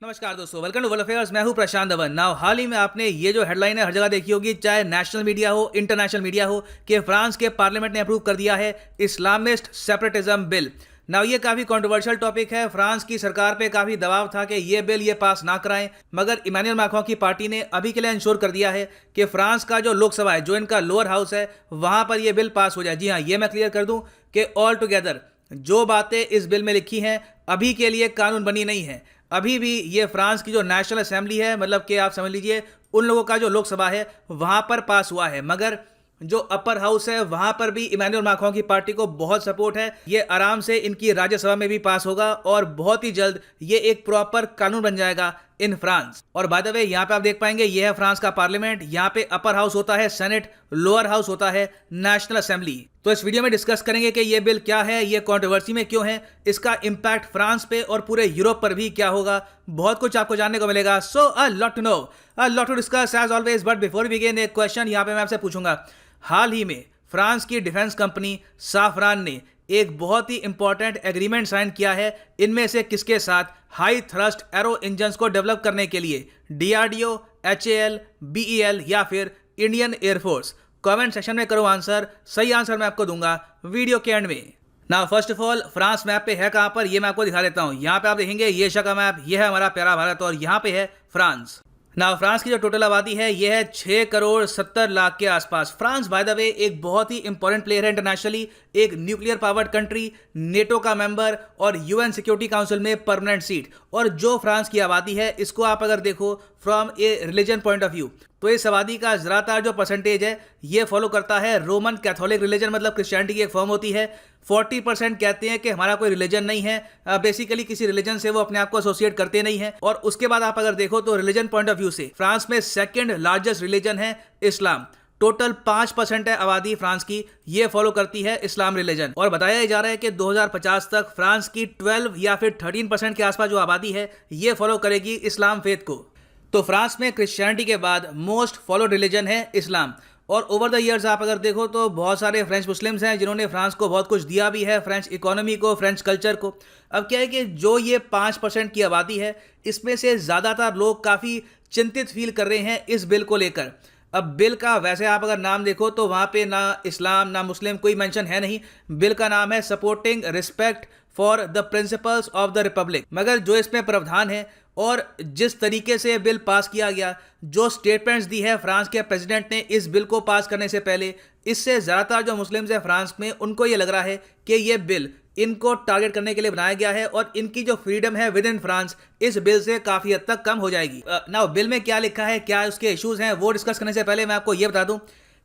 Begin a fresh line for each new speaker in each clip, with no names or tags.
नमस्कार दोस्तों, welcome to world affairs. मैं हूं प्रशांत धवन। नाउ हाल ही में आपने ये जो हेडलाइन है हर जगह देखी होगी, चाहे नेशनल मीडिया हो, इंटरनेशनल मीडिया हो, कि फ्रांस के पार्लियामेंट ने अप्रूव कर दिया है इस्लामिस्ट सेपरेटिज्म बिल। नाउ ये काफी कंट्रोवर्शियल टॉपिक है। फ्रांस की सरकार पे काफी दबाव था कि ये बिल ये पास ना कराएं, मगर इमैनुअल मैक्रों की पार्टी ने अभी के लिए इंश्योर कर दिया है कि फ्रांस का जो लोकसभा है, जो इनका लोअर हाउस है, वहां पर यह बिल पास हो जाए। जी हाँ, ये मैं क्लियर कर दूं कि ऑल टुगेदर जो बातें इस बिल में लिखी हैं अभी के लिए कानून बनी नहीं है। अभी भी ये फ्रांस की जो नेशनल असेंबली है, मतलब कि आप समझ लीजिए उन लोगों का जो लोकसभा है वहां पर पास हुआ है, मगर जो अपर हाउस है वहां पर भी इमैनुअल मैक्रों की पार्टी को बहुत सपोर्ट है। ये आराम से इनकी राज्यसभा में भी पास होगा और बहुत ही जल्द ये एक प्रॉपर कानून बन जाएगा इन फ्रांस। और बाय द वे यहाँ पे आप देख पाएंगे ये है फ्रांस का पार्लियामेंट। यहाँ पे अपर हाउस होता है सेनेट, लोअर हाउस होता है नेशनल असेंबली। तो इस वीडियो में डिस्कस करेंगे कि ये बिल क्या है, ये कंट्रोवर्सी में क्यों है, इसका इंपैक्ट फ्रांस पे और पूरे यूरोप पर भी क्या होगा। बहुत कुछ आपको जानने को मिलेगा। So a lot to know, a lot to discuss as always. But before we begin, एक क्वेश्चन यहाँ पे मैं आपसे पूछूंगा। हाल ही में फ्रांस की डिफेंस कंपनी साफरान ने एक बहुत ही इंपॉर्टेंट एग्रीमेंट साइन किया है, इनमें से किसके साथ? हाई थ्रस्ट एरो इंजन्स को डेवलप करने के लिए डीआरडीओ, एचएएल, बीईएल या फिर इंडियन एयरफोर्स। कमेंट सेक्शन में करो आंसर। सही आंसर मैं आपको दूंगा वीडियो के एंड में। Now first of all, France map पे है कहां पर, ये मैं आपको दिखा देता हूं। यहां पे आप देखेंगे ये एशिया का मैप, ये है हमारा प्यारा भारत और यहां पे है फ्रांस। नाउ फ्रांस की जो टोटल आबादी है ये है 6 करोड़ 70 लाख के आसपास। फ्रांस बाय द वे एक बहुत ही इंपॉर्टेंट प्लेयर है इंटरनेशनली, एक न्यूक्लियर पावर्ड कंट्री, नेटो का मेंबर और यूएन सिक्योरिटी काउंसिल में परमानेंट सीट। और जो फ्रांस की आबादी है इसको आप अगर देखो from A religion point of view, तो इस आबादी का ज़्यादातर जो परसेंटेज है ये फॉलो करता है रोमन कैथोलिक रिलीजन, मतलब क्रिश्चियनिटी की एक फॉर्म होती है। 40% कहते हैं कि हमारा कोई रिलीजन नहीं है, बेसिकली किसी रिलीजन से वो अपने आप को एसोसिएट करते नहीं है। और उसके बाद आप अगर देखो तो रिलीजन पॉइंट ऑफ व्यू से फ्रांस में सेकंड लार्जेस्ट रिलीजन है इस्लाम। टोटल 5% है आबादी फ्रांस की, ये फॉलो करती है इस्लाम रिलीजन। और बताया जा रहा है कि 2050 तक फ्रांस की 12 या फिर 13% के आसपास जो आबादी है ये फॉलो करेगी इस्लाम फेथ को। तो फ्रांस में क्रिश्चियनिटी के बाद मोस्ट फॉलोड रिलीजन है इस्लाम। और ओवर द ईयर्स आप अगर देखो तो बहुत सारे फ्रेंच मुस्लिम्स हैं जिन्होंने फ्रांस को बहुत कुछ दिया भी है, फ्रेंच इकोनॉमी को, फ्रेंच कल्चर को। अब क्या है कि जो ये 5% की आबादी है इसमें से ज़्यादातर लोग काफ़ी चिंतित फील कर रहे हैं इस बिल को लेकर। अब बिल का वैसे आप अगर नाम देखो तो वहाँ पे ना इस्लाम ना मुस्लिम कोई मेंशन है नहीं। बिल का नाम है supporting respect for the principles of the Republic. मगर जो इसमें प्रावधान है और जिस तरीके से बिल पास किया गया, जो स्टेटमेंट्स दी है फ्रांस के प्रेसिडेंट ने इस बिल को पास करने से पहले, इससे ज़्यादातर जो मुस्लिम्स हैं फ्रांस में उनको ये लग रहा है कि ये बिल इनको टारगेट करने के लिए बनाया गया है और इनकी जो फ्रीडम है विद इन फ्रांस इस बिल से काफ़ी हद तक कम हो जाएगी। नाउ बिल में क्या लिखा है, क्या उसके इश्यूज़ हैं, वो डिस्कस करने से पहले मैं आपको ये बता दूं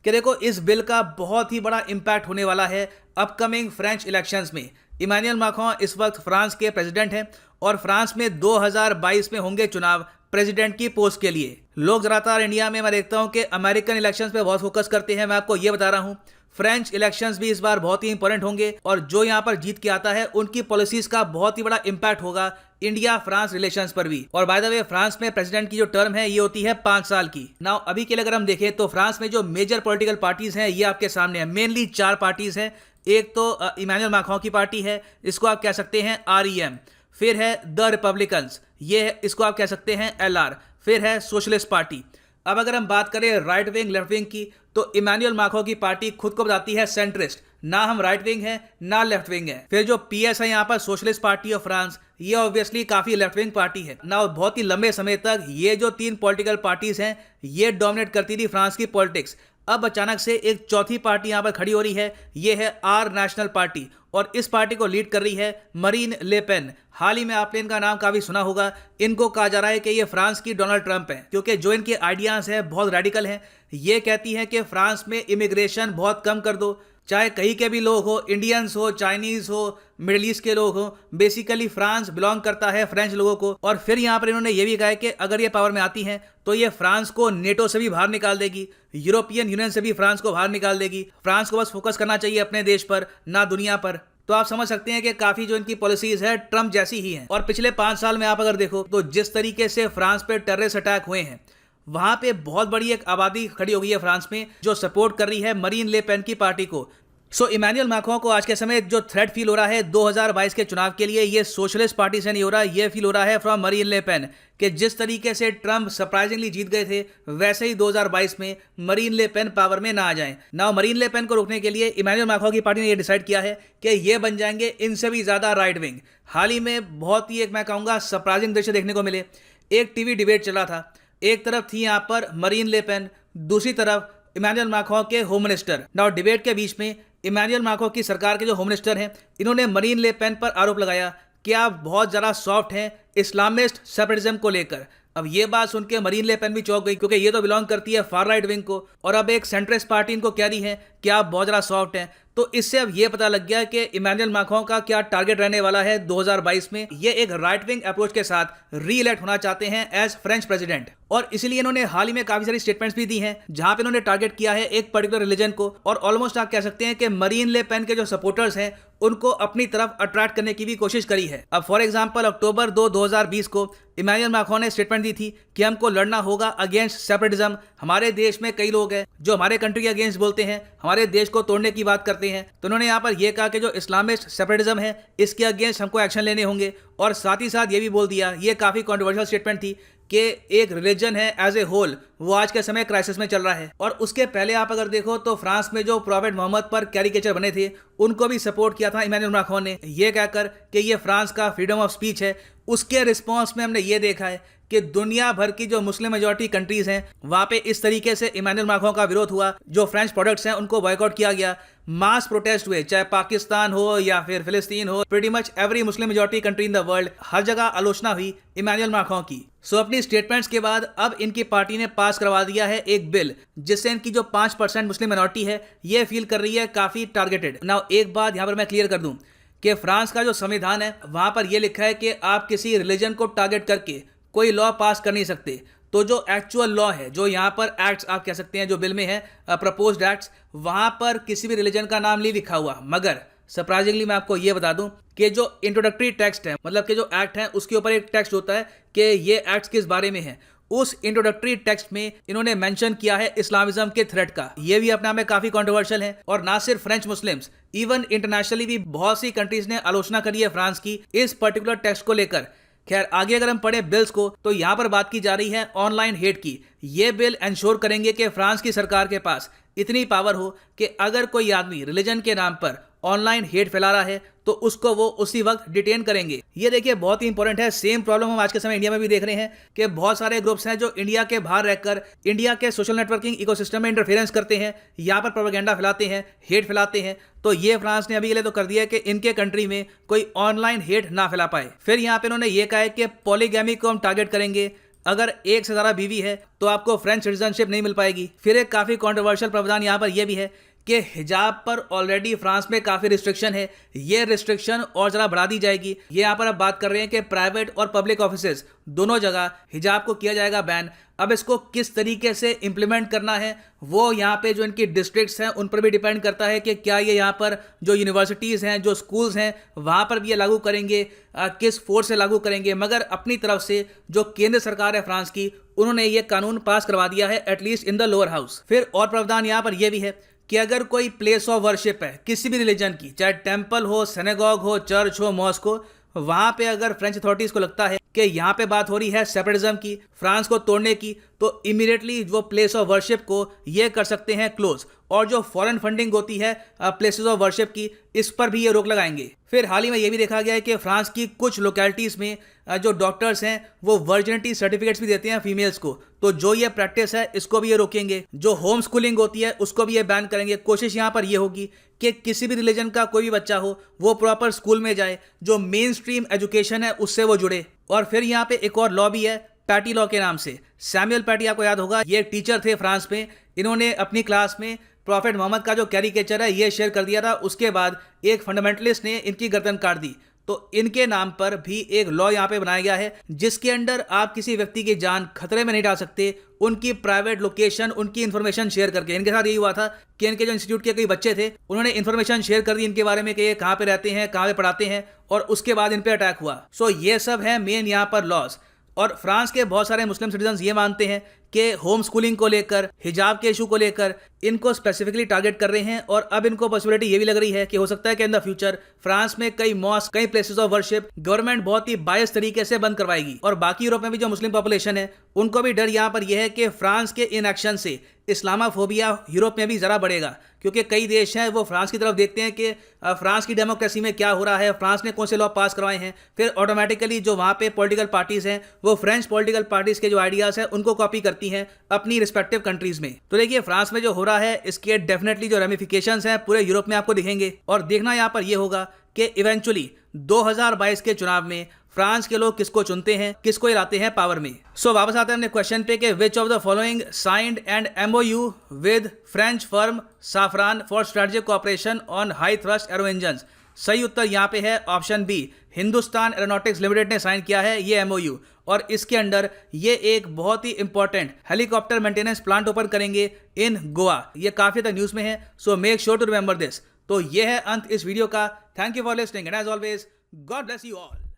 कि देखो इस बिल का बहुत ही बड़ा इम्पैक्ट होने वाला है अपकमिंग फ्रेंच इलेक्शंस में। इमैनुअल मैक्रों इस वक्त फ्रांस के प्रेसिडेंट हैं और फ्रांस में 2022 में होंगे चुनाव प्रेसिडेंट की पोस्ट के लिए। लोग ज़्यादातर इंडिया में मैं देखता हूं कि अमेरिकन इलेक्शंस पे बहुत फोकस करते हैं। मैं आपको ये बता रहा हूं फ्रेंच इलेक्शंस भी इस बार बहुत ही इंपॉर्टेंट होंगे और जो यहां पर जीत के आता है उनकी पॉलिसीज का बहुत ही बड़ा इंपैक्ट होगा इंडिया फ्रांस रिलेशंस पर भी। और बाय द वे फ्रांस में प्रेसिडेंट की जो टर्म है ये होती है 5 साल की। नाउ अभी के लिए अगर हम देखें तो फ्रांस में जो मेजर पॉलिटिकल पार्टीज हैं ये आपके सामने है। मेनली 4 पार्टीज हैं। एक तो इमैनुअल मैक्रों की पार्टी है, इसको आप कह सकते हैं REM। फिर है द रिपब्लिकन्स, ये है, इसको आप कह सकते हैं LR। फिर है सोशलिस्ट पार्टी। अब अगर हम बात करें राइट विंग लेफ्ट विंग की, तो इमैनुअल मैक्रों की पार्टी खुद को बताती है सेंट्रिस्ट, ना हम राइट विंग है ना लेफ्ट विंग है। फिर जो PS है यहाँ पर सोशलिस्ट पार्टी ऑफ फ्रांस, ये ऑब्वियसली काफी लेफ्ट विंग पार्टी है ना। बहुत ही लंबे समय तक ये जो 3 पॉलिटिकल पार्टीज हैं ये डोमिनेट करती थी फ्रांस की पॉलिटिक्स। अब अचानक से एक चौथी पार्टी यहाँ पर खड़ी हो रही है, ये है आर नेशनल पार्टी और इस पार्टी को लीड कर रही है मरीन ले पेन। हाल ही में आपने इनका नाम काफी सुना होगा। इनको कहा जा रहा है कि ये फ्रांस की डोनाल्ड ट्रंप है, क्योंकि जो इनके आइडियाज हैं बहुत रेडिकल हैं। ये कहती हैं कि फ्रांस में इमिग्रेशन बहुत कम कर दो, चाहे कहीं के भी लोग हो, इंडियंस हो, चाइनीज हो, मिडिल ईस्ट के लोग हो, बेसिकली फ्रांस बिलोंग करता है फ्रेंच लोगों को। और फिर यहाँ पर इन्होंने ये भी कहा है कि अगर ये पावर में आती हैं तो ये फ्रांस को नेटो से भी बाहर निकाल देगी, यूरोपियन यूनियन से भी फ्रांस को बाहर निकाल देगी। फ्रांस को बस फोकस करना चाहिए अपने देश पर, ना दुनिया पर। तो आप समझ सकते हैं कि काफी जो इनकी पॉलिसीज है ट्रंप जैसी ही हैं। और पिछले 5 साल में आप अगर देखो तो जिस तरीके से फ्रांस पे टेररिस्ट अटैक हुए हैं, वहां पे बहुत बड़ी एक आबादी खड़ी हो गई है फ्रांस में जो सपोर्ट कर रही है मरीन ले पेन की पार्टी को। सो इमैनुअल मैक्रों को आज के समय जो थ्रेट फील हो रहा है 2022 के चुनाव के लिए, ये सोशलिस्ट पार्टी से नहीं हो रहा, ये फील हो रहा है फ्रॉम मरीन ले पेन, कि जिस तरीके से ट्रंप सरप्राइजिंगली जीत गए थे वैसे ही 2022 में मरीन ले पेन पावर में ना आ जाएं। नाउ मरीन ले पेन को रोकने के लिए इमैनुअल मैक्रों की पार्टी ने ये डिसाइड किया है कि ये बन जाएंगे इनसे भी ज़्यादा राइट विंग। हाल ही में बहुत ही एक मैं कहूँगा सरप्राइजिंग दृश्य देखने को मिले। एक टीवी डिबेट चला था, एक तरफ थी यहाँ पर मरीन ले पेन, दूसरी तरफ इमैनुअल मैक्रों के होम मिनिस्टर। नाउ डिबेट के बीच में इमैनुअल मैक्रों की सरकार के जो होम मिनिस्टर हैं, इन्होंने मरीन ले पेन पर आरोप लगाया कि आप बहुत ज़्यादा सॉफ्ट हैं इस्लामिस्ट सेपरेटिज्म को लेकर। अब ये बात सुन के मरीन ले पेन भी चौंक गई, क्योंकि ये तो बिलोंग करती है फार राइट विंग को, और अब एक सेंट्रिस्ट पार्टी इनको कह रही है कि आप बहुत ज़्यादा सॉफ्ट हैं। तो इससे अब ये पता लग गया कि इमैनुअल मैक्रों का क्या टारगेट रहने वाला है 2022 में। ये एक राइट विंग अप्रोच के साथ री इलेक्ट होना चाहते हैं एज फ्रेंच प्रेसिडेंट, और इसलिए इन्होंने हाल ही में काफी सारी स्टेटमेंट्स भी दी हैं जहां पे इन्होंने टारगेट किया है एक पर्टिकुलर रिलीजन को, और ऑलमोस्ट आप कह सकते हैं कि मरीन ले पेन के जो सपोर्टर्स हैं उनको अपनी तरफ अट्रैक्ट करने की भी कोशिश करी है। अब फॉर एग्जांपल अक्टूबर 2, 2020 को इमैनुअल मैक्रों ने स्टेटमेंट दी थी कि हमको लड़ना होगा अगेंस्ट सेपरेटिज्म। हमारे देश में कई लोग हैं जो हमारे कंट्री के अगेंस्ट बोलते हैं, हमारे देश को तोड़ने की बात करते हैं। तो उन्होंने यहाँ पर यह कहा कि जो इस्लामिस्ट सेपरेटिज्म है इसके अगेंस्ट हमको एक्शन लेने होंगे, और साथ ही साथ ये भी बोल दिया, ये काफ़ी कॉन्ट्रोवर्शियल स्टेटमेंट थी, कि एक रिलीजन है एज ए होल वो आज के समय क्राइसिस में चल रहा है। और उसके पहले आप अगर देखो तो फ्रांस में जो प्रॉफेट मोहम्मद पर कैरिकेचर बने थे उनको भी सपोर्ट किया था इमैनुअल मैक्रों ने, ये कहकर कि ये फ्रांस का फ्रीडम ऑफ स्पीच है। उसके रिस्पॉन्स में हमने ये देखा है कि दुनिया भर की जो मुस्लिम मेजॉरिटी कंट्रीज हैं वहाँ पे इस तरीके से इमैनुअल मैक्रों का विरोध हुआ। जो फ्रेंच प्रोडक्ट्स हैं उनको बॉयकॉट किया गया, मास प्रोटेस्ट हुए, चाहे पाकिस्तान हो या फिर फिलिस्तीन हो, pretty much every Muslim majority country in the world, हर जगह आलोचना हुई इमैनुअल मैक्रों की। सो अपनी स्टेटमेंट्स के बाद अब इनकी पार्टी ने पास करवा दिया है एक बिल जिससे इनकी जो 5% मुस्लिम मिनॉरिटी है ये फील कर रही है काफ़ी टारगेटेड। नाउ एक बात यहाँ पर मैं क्लियर कर दूँ कि फ्रांस का जो संविधान है वहाँ पर यह लिखा है कि आप किसी रिलीजन को टारगेट करके कोई लॉ पास कर नहीं सकते। तो जो एक्चुअल लॉ है, जो यहाँ पर एक्ट्स आप कह सकते हैं जो बिल में है प्रपोज्ड एक्ट्स, वहाँ पर किसी भी रिलीजन का नाम नहीं लिखा हुआ। मगर सरप्राइजिंगली मैं आपको ये बता दूं कि जो इंट्रोडक्टरी टेक्स्ट है, मतलब कि जो एक्ट है उसके ऊपर एक टेक्स्ट होता है कि ये एक्ट्स किस बारे में है। उस इंट्रोडक्टरी टेक्स्ट में इन्होंने मेंशन किया है इस्लामिज्म के थ्रेट का। ये भी अपने आप में काफी कंट्रोवर्शियल है, और ना सिर्फ फ्रेंच मुस्लिम्स, इवन इंटरनेशनली भी बहुत सी कंट्रीज ने आलोचना करी है फ्रांस की इस पर्टिकुलर टेक्स्ट को लेकर। खैर आगे अगर हम पढ़े बिल्स को तो यहाँ पर बात की जा रही है ऑनलाइन हेट की। ये बिल इंश्योर करेंगे कि फ्रांस की सरकार के पास इतनी पावर हो कि अगर कोई आदमी रिलीजन के नाम पर ऑनलाइन हेट फैला रहा है तो उसको वो उसी वक्त डिटेन करेंगे। ये देखिए बहुत ही इंपॉर्टेंट है। सेम प्रॉब्लम हम आज के समय इंडिया में भी देख रहे हैं कि बहुत सारे ग्रुप्स हैं जो इंडिया के बाहर रहकर इंडिया के सोशल नेटवर्किंग इकोसिस्टम में इंटरफेरेंस करते हैं, यहाँ पर प्रोपेगेंडा फैलाते हैं, हेट फैलाते हैं। तो ये फ्रांस ने अभी के लिए तो कर दिया है कि इनके कंट्री में कोई ऑनलाइन हेट ना फैला पाए। फिर यहाँ पे उन्होंने ये कहा है कि पॉलीगैमी को हम टारगेट करेंगे, अगर एक से ज़्यादा बीवी है तो आपको फ्रेंच सिटीजनशिप नहीं मिल पाएगी। फिर एक काफ़ी कॉन्ट्रोवर्शियल प्रावधान यहाँ पर यह भी है कि हिजाब पर ऑलरेडी फ्रांस में काफ़ी रिस्ट्रिक्शन है, ये रिस्ट्रिक्शन और ज़रा बढ़ा दी जाएगी। ये यहाँ पर अब बात कर रहे हैं कि प्राइवेट और पब्लिक ऑफिसेज दोनों जगह हिजाब को किया जाएगा बैन। अब इसको किस तरीके से इम्प्लीमेंट करना है वो यहाँ पे जो इनकी डिस्ट्रिक्ट्स हैं उन पर भी डिपेंड करता है कि क्या ये यहाँ पर जो यूनिवर्सिटीज़ हैं, जो स्कूल्स हैं, वहाँ पर भी ये लागू करेंगे, किस फोर्स से लागू करेंगे। मगर अपनी तरफ से जो केंद्र सरकार है फ्रांस की, उन्होंने ये कानून पास करवा दिया है at least in the lower house. फिर और प्रावधान यहाँ पर यह भी है कि अगर कोई प्लेस ऑफ वर्शिप है किसी भी रिलीजन की, चाहे टेम्पल हो, सिनेगॉग हो, चर्च हो, मॉस्क हो, वहाँ पे अगर फ्रेंच अथॉरिटीज़ को लगता है कि यहाँ पे बात हो रही है सेपरेटिज्म की, फ्रांस को तोड़ने की, तो इमीडिएटली वो प्लेस ऑफ वर्शिप को ये कर सकते हैं क्लोज। और जो फॉरेन फंडिंग होती है प्लेसेस ऑफ वर्शिप की, इस पर भी ये रोक लगाएंगे। फिर हाल ही में ये भी देखा गया है कि फ्रांस की कुछ लोकेलिटीज़ में जो डॉक्टर्स हैं वो वर्जिनिटी सर्टिफिकेट्स भी देते हैं फीमेल्स को, तो जो ये प्रैक्टिस है इसको भी ये रोकेंगे। जो होम स्कूलिंग होती है उसको भी ये बैन करेंगे। कोशिश यहाँ पर ये होगी कि किसी भी रिलीजन का कोई भी बच्चा हो वो प्रॉपर स्कूल में जाए, जो मेन स्ट्रीम एजुकेशन है उससे वो जुड़े। और फिर यहाँ पे एक और लॉ भी है पैटी लॉ के नाम से। सैमुअल पैटी आपको याद होगा, ये एक टीचर थे फ्रांस में, इन्होंने अपनी क्लास में प्रॉफेट मोहम्मद का जो कैरिकेचर है ये शेयर कर दिया था। उसके बाद एक फंडामेंटलिस्ट ने इनकी गर्दन काट दी। तो इनके नाम पर भी एक लॉ यहाँ पे बनाया गया है जिसके अंडर आप किसी व्यक्ति की जान खतरे में नहीं डाल सकते उनकी प्राइवेट लोकेशन, उनकी इन्फॉर्मेशन शेयर करके। इनके साथ यही हुआ था कि इनके जो इंस्टीट्यूट के कई बच्चे थे उन्होंने इन्फॉर्मेशन शेयर कर दी इनके बारे में कि ये कहाँ पे रहते हैं, कहाँ पे पढ़ाते हैं, और उसके बाद इन पे अटैक हुआ। सो ये सब है मेन यहाँ पर लॉज। और फ्रांस के बहुत सारे मुस्लिम सिटीजन्स ये मानते हैं कि होम स्कूलिंग को लेकर, हिजाब के इशू को लेकर इनको स्पेसिफिकली टारगेट कर रहे हैं। और अब इनको पॉसिबिलिटी ये भी लग रही है कि हो सकता है कि इन द फ्यूचर फ्रांस में कई मॉस्क, कई प्लेसेस ऑफ वर्शिप गवर्नमेंट बहुत ही बायस तरीके से बंद करवाएगी। और बाकी यूरोप में भी जो मुस्लिम पॉपुलेशन है उनको भी डर यहाँ पर यह है कि फ्रांस के इन एक्शन से इस्लामाफोबिया यूरोप में भी ज़रा बढ़ेगा, क्योंकि कई देश हैं वो फ्रांस की तरफ देखते हैं कि फ्रांस की डेमोक्रेसी में क्या हो रहा है, फ्रांस ने कौन से लॉ पास करवाए हैं, फिर ऑटोमेटिकली जो वहाँ पे पॉलिटिकल पार्टीज़ हैं वो फ्रेंच पॉलिटिकल पार्टीज़ के जो आइडियाज़ हैं उनको कॉपी करती हैं अपनी रिस्पेक्टिव कंट्रीज़ में। तो देखिए फ्रांस में जो हो रहा है इसके डेफिनेटली जो रेमिफिकेशंस हैं पूरे यूरोप में आपको दिखेंगे। और देखना यहाँ पर यह होगा कि इवेंचुअली 2022 के चुनाव में फ्रांस के लोग किसको चुनते हैं, किसको लाते हैं पावर में। सो वापस आते हैं अपने क्वेश्चन पे कि which of the following signed and MOU with French firm Safran for strategic cooperation on high thrust aero engines. सही उत्तर यहाँ पे है option B, Hindustan Aeronautics Limited ने साइन किया है ये MOU। और इसके अंडर ये एक बहुत ही important helicopter maintenance plant open करेंगे इन गोवा। ये काफी तक न्यूज में है, so make sure to remember this. तो ये है अंत इस वीडियो का। Thank you for listening and as always God bless you all.